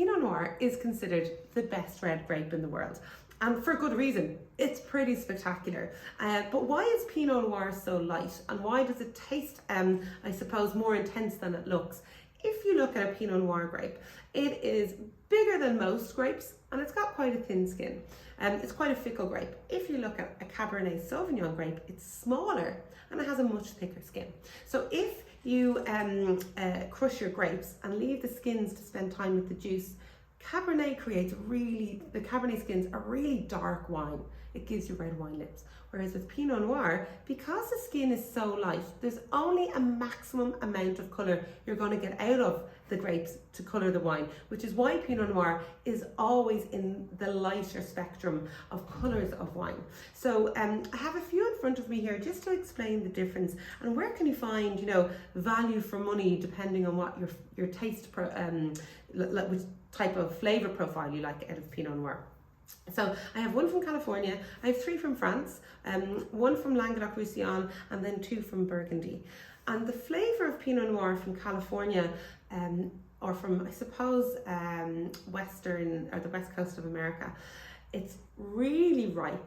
Pinot Noir is considered the best red grape in the world. And for good reason. It's pretty spectacular. But why is Pinot Noir so light? And why does it taste, I suppose, more intense than it looks? If you look at a Pinot Noir grape, it is bigger than most grapes and it's got quite a thin skin. It's quite a fickle grape. If you look at a Cabernet Sauvignon grape, it's smaller and it has a much thicker skin. So if you crush your grapes and leave the skins to spend time with the juice, Cabernet the Cabernet skins are really dark wine. It gives you red wine lips. Whereas with Pinot Noir, because the skin is so light, there's only a maximum amount of colour you're going to get out of the grapes to colour the wine, which is why Pinot Noir is always in the lighter spectrum of colours of wine. So I have a few in front of me here just to explain the difference and where can you find, value for money depending on what your taste, which type of flavour profile you like out of Pinot Noir. So I have one from California, I have 3 from France, one from Languedoc-Roussillon, and then 2 from Burgundy. And the flavour of Pinot Noir from California, or from, I suppose, the west coast of America, it's really ripe,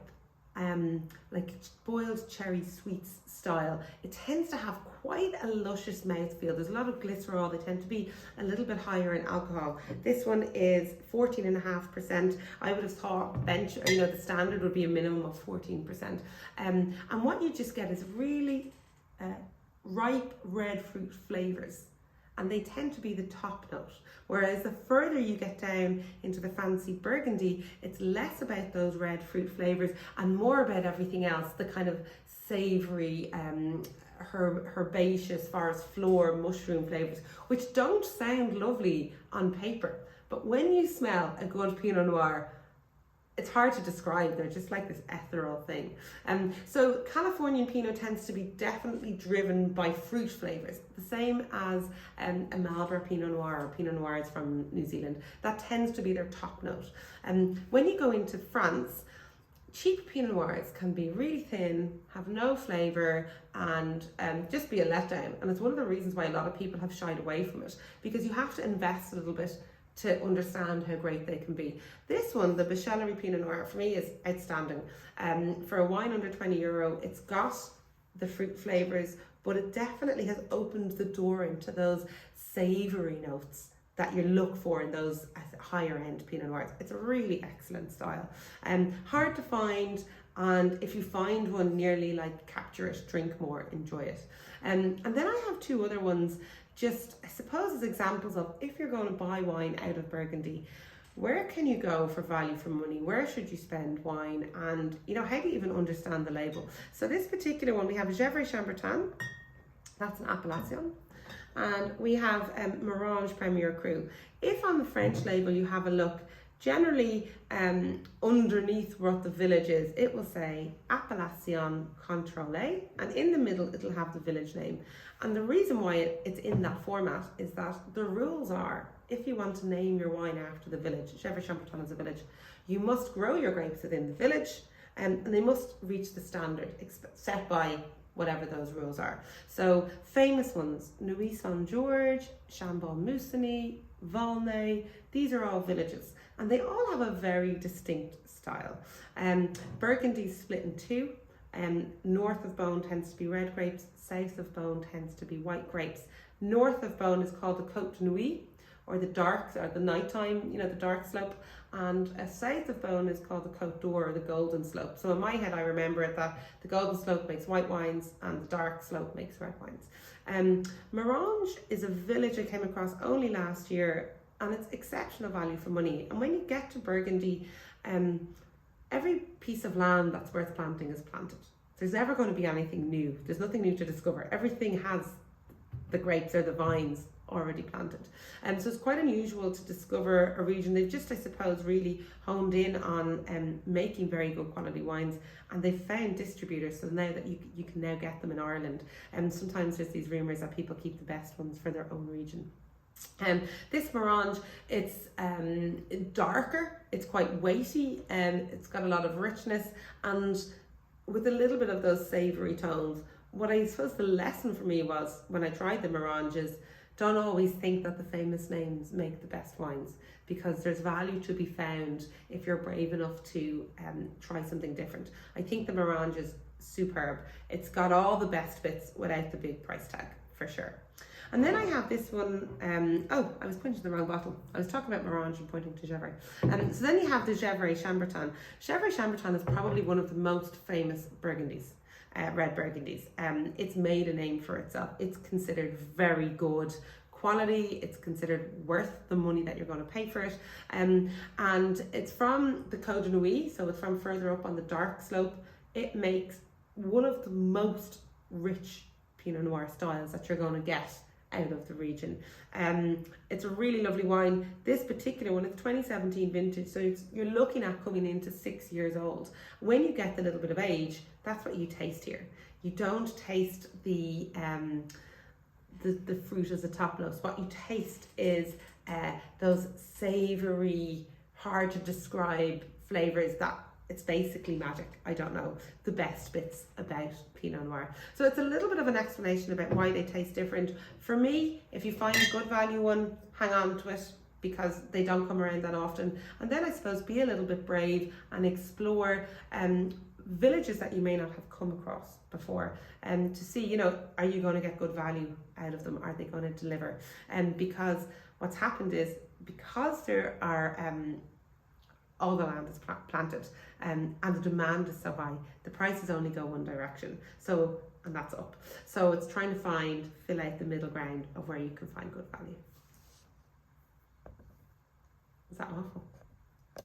like boiled cherry sweets style. It tends to have quite a luscious mouthfeel. There's a lot of glycerol. They tend to be a little bit higher in alcohol. This one is 14.5%. I would have thought the standard would be a minimum of 14%. And what you just get is really ripe red fruit flavors. And they tend to be the top note. Whereas the further you get down into the fancy Burgundy, it's less about those red fruit flavors and more about everything else, the kind of savory, herbaceous, forest floor, mushroom flavors, which don't sound lovely on paper. But when you smell a good Pinot Noir, it's hard to describe. They're just like this ethereal thing. So Californian Pinot tends to be definitely driven by fruit flavors, the same as a Marlborough Pinot Noir or Pinot Noirs from New Zealand. That tends to be their top note. When you go into France, cheap Pinot Noirs can be really thin, have no flavour, and just be a letdown. And it's one of the reasons why a lot of people have shied away from it, because you have to invest a little bit to understand how great they can be. This one, the Bachellerie Pinot Noir, for me is outstanding. For a wine under €20, it's got the fruit flavours, but it definitely has opened the door into those savoury notes that you look for in those higher end Pinot Noirs. It's a really excellent style. Hard to find, and if you find one, nearly like capture it, drink more, enjoy it. And then I have 2 other ones, just I suppose as examples of if you're going to buy wine out of Burgundy, where can you go for value for money? Where should you spend wine? And how do you even understand the label? So this particular one, we have Gevrey Chambertin, that's an Appellation. And we have Morange Premier Cru. If on the French label you have a look, generally underneath what the village is, it will say Appellation Contrôlée, and in the middle it'll have the village name. And the reason why it's in that format is that the rules are, if you want to name your wine after the village, Gevrey Chambertin is a village, you must grow your grapes within the village, and they must reach the standard set by whatever those rules are. So famous ones, Nuits-Saint-Georges, Chambon-Musigny, Volnay, these are all villages and they all have a very distinct style. Burgundy's split in 2. North of Beaune tends to be red grapes, south of Beaune tends to be white grapes. North of Beaune is called the Côte de Nuit, or the nighttime, the dark slope, and south of Beaune is called the Côte d'Or, or the golden slope. So in my head I remember it that the golden slope makes white wines and the dark slope makes red wines. Morange is a village I came across only last year, and it's exceptional value for money. And when you get to Burgundy, every piece of land that's worth planting is planted. There's never going to be anything new. There's nothing new to discover. Everything has the grapes or the vines already planted. So it's quite unusual to discover a region. They've just, I suppose, really honed in on making very good quality wines, and they've found distributors so now that you can now get them in Ireland. And sometimes there's these rumours that people keep the best ones for their own region. This Morange, it's darker, it's quite weighty, and it's got a lot of richness, and with a little bit of those savoury tones. What I suppose the lesson for me was when I tried the Morange is don't always think that the famous names make the best wines, because there's value to be found if you're brave enough to try something different. I think the Merange is superb. It's got all the best bits without the big price tag, for sure. And then I have this one, I was pointing to the wrong bottle. I was talking about Merange and pointing to Gevrey. So then you have the Gevrey Chambertin. Gevrey Chambertin is probably one of the most famous Burgundies, red Burgundies. It's made a name for itself. It's considered very good quality. It's considered worth the money that you're going to pay for it. And it's from the Côte de Nuits, so it's from further up on the dark slope. It makes one of the most rich Pinot Noir styles that you're going to get out of the region. It's a really lovely wine. This particular one, it's 2017 vintage, so you're looking at coming into 6 years old. When you get the little bit of age, that's what you taste here. You don't taste the fruit as a top note. What you taste is those savoury, hard to describe flavours that it's basically magic. I don't know the best bits about Pinot Noir. So it's a little bit of an explanation about why they taste different. For me, if you find a good value one, hang on to it, because they don't come around that often. And then I suppose be a little bit brave and explore villages that you may not have come across before, to see, you know, are you going to get good value out of them? Are they going to deliver? Because what's happened is, because there are all the land is planted, and the demand is so high, the prices only go one direction. So, and that's up. So it's trying to fill out the middle ground of where you can find good value. Is that awful?